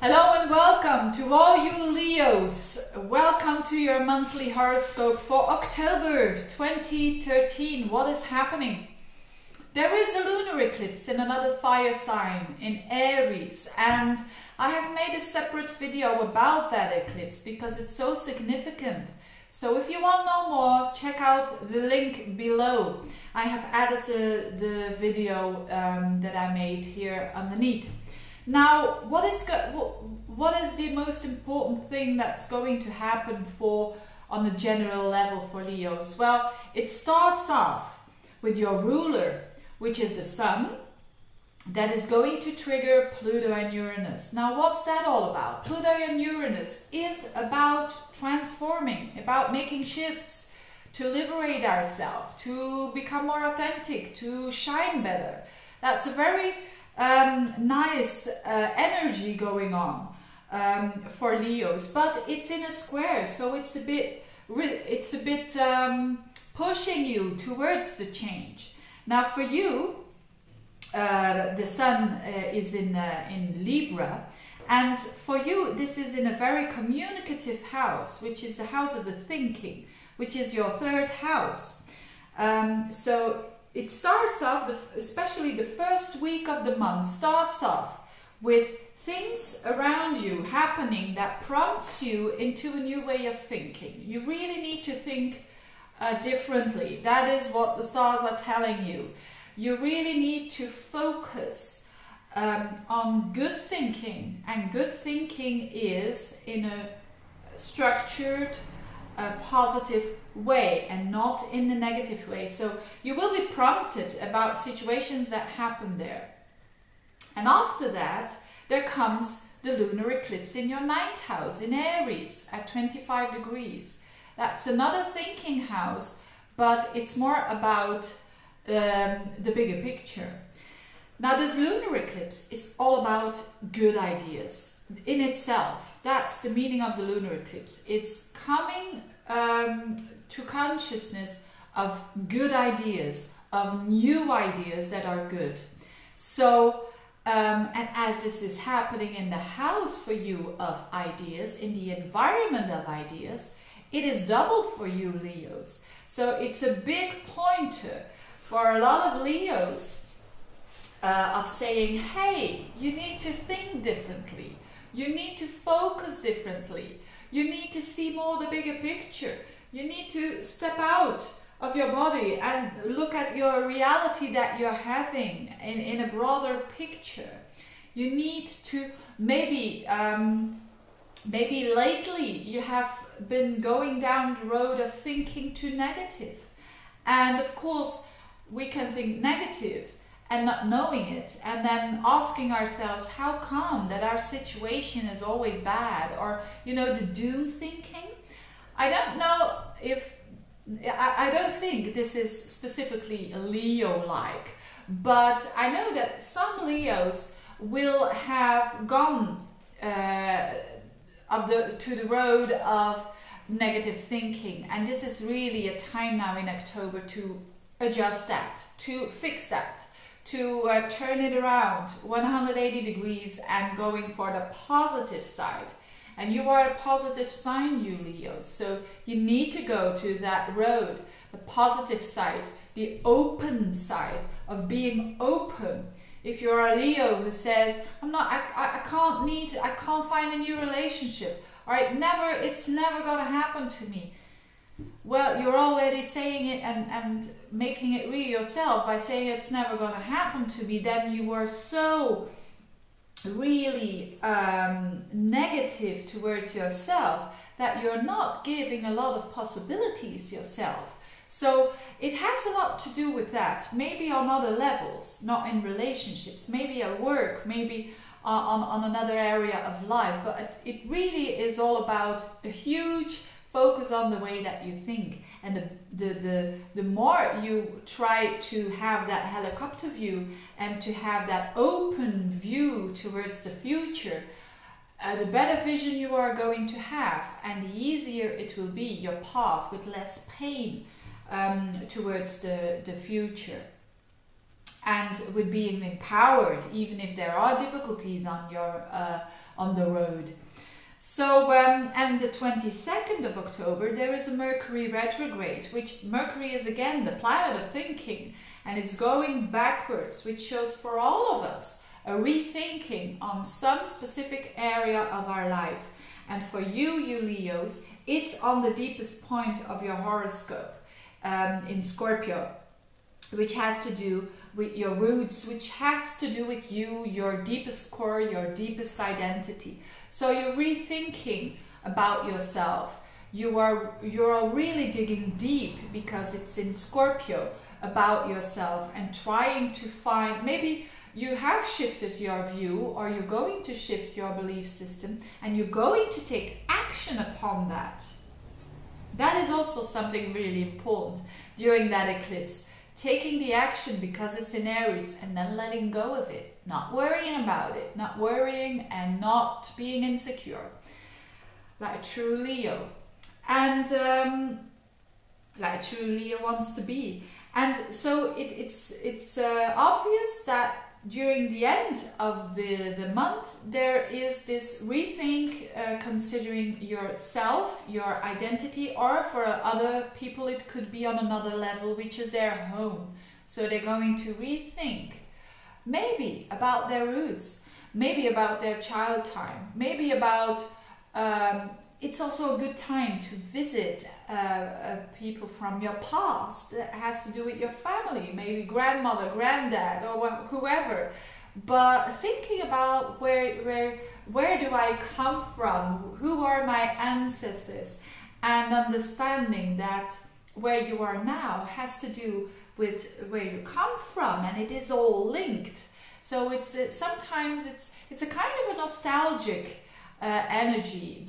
Hello and welcome to all you Leos. Welcome to your monthly horoscope for October 2013. What is happening? There is a lunar eclipse in another fire sign in Aries, and I have made a separate video about that eclipse because it's so significant. So if you want to know more, check out the link below. I have added the video that I made here underneath. Now, what is the most important thing that's going to happen on a general level for Leos? Well, it starts off with your ruler, which is the sun, that is going to trigger Pluto and Uranus. Now, what's that all about? Pluto and Uranus is about transforming, about making shifts, to liberate ourselves, to become more authentic, to shine better. That's a very nice energy going on for Leos, but it's in a square, so it's a bit pushing you towards the change. Now for you, the sun is in Libra, and for you this is in a very communicative house, which is the house of the thinking, which is your third house. So it starts off, especially the first week of the month, starts off with things around you happening that prompts you into a new way of thinking. You really need to think differently. That is what the stars are telling you. You really need to focus on good thinking, and good thinking is in a structured, positive way and not in the negative way. So you will be prompted about situations that happen there. And after that, there comes the lunar eclipse in your ninth house in Aries at 25 degrees. That's another thinking house, but it's more about the bigger picture. Now, this lunar eclipse is all about good ideas in itself. That's the meaning of the lunar eclipse. It's coming to consciousness of good ideas, of new ideas that are good. So, and as this is happening in the house for you of ideas, in the environment of ideas, it is double for you Leos. So it's a big pointer for a lot of Leos of saying, hey, you need to think differently. You need to focus differently. You need to see more the bigger picture. You need to step out of your body and look at your reality that you're having in a broader picture. You need to maybe lately you have been going down the road of thinking too negative. And of course, we can think negative and not knowing it, and then asking ourselves, how come that our situation is always bad? Or, you know, the doom thinking. I don't know if, I don't think this is specifically Leo-like, but I know that some Leos will have gone to the road of negative thinking, and this is really a time now in October to adjust that, to fix that, to turn it around 180 degrees and going for the positive side. And you are a positive sign, you Leo, so you need to go to that road, the positive side, the open side of being open. If you're a Leo who says, I can't find a new relationship, or it's never gonna happen to me. Well, you're already saying it and making it real yourself by saying it's never going to happen to me. Then you were so really negative towards yourself that you're not giving a lot of possibilities yourself. So it has a lot to do with that. Maybe on other levels, not in relationships, maybe at work, maybe on another area of life. But it really is all about a huge focus on the way that you think, and the more you try to have that helicopter view and to have that open view towards the future, the better vision you are going to have, and the easier it will be, your path, with less pain towards the future. and with being empowered, even if there are difficulties on your on the road. So, and the 22nd of October, there is a Mercury retrograde, which Mercury is again the planet of thinking, and it's going backwards, which shows for all of us a rethinking on some specific area of our life. And for you Leos, it's on the deepest point of your horoscope in Scorpio, which has to do with your roots, which has to do with you, your deepest core, your deepest identity. So you're rethinking about yourself. You're really digging deep, because it's in Scorpio, about yourself, and trying to find, maybe you have shifted your view, or you're going to shift your belief system, and you're going to take action upon that. That is also something really important during that eclipse. Taking the action because it's in Aries, and then letting go of it. Not worrying about it. Not worrying and not being insecure. Like a true Leo. And like a true Leo wants to be. And so it's obvious that during the end of the month, there is this rethink, considering yourself, your identity, or for other people it could be on another level, which is their home. So they're going to rethink, maybe about their roots, maybe about their child time, maybe about, it's also a good time to visit people from your past that has to do with your family, maybe grandmother, granddad, or whoever. But thinking about where do I come from, who are my ancestors, and understanding that where you are now has to do with where you come from, and it is all linked. So it's sometimes it's a kind of a nostalgic energy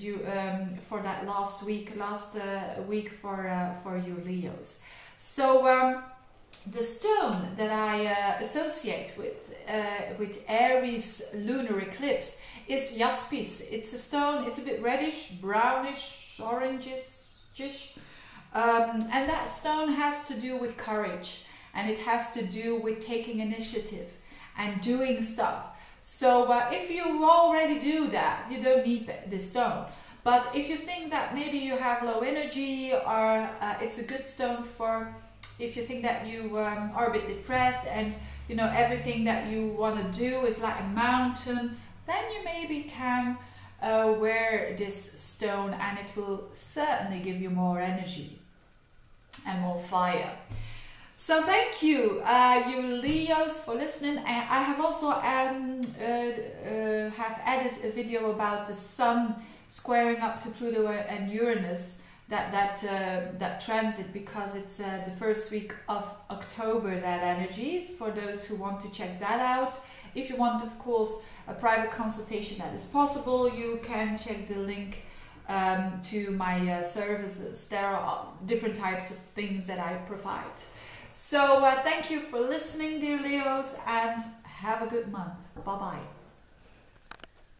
for that last week for you Leos. So the stone that I associate with Aries lunar eclipse is jaspis. It's a stone, it's a bit reddish, brownish, orangish, and that stone has to do with courage, and it has to do with taking initiative and doing stuff. So if you already do that, you don't need this stone. But if you think that maybe you have low energy, or it's a good stone for if you think that you are a bit depressed, and you know everything that you want to do is like a mountain, then you maybe can wear this stone, and it will certainly give you more energy and more fire. So thank you, you Leos, for listening. I have also have added a video about the Sun squaring up to Pluto and Uranus, that transit, because it's the first week of October, that energy is for those who want to check that out. If you want, of course, a private consultation, that is possible. You can check the link to my services. There are different types of things that I provide. So thank you for listening, dear Leos, and have a good month. Bye-bye.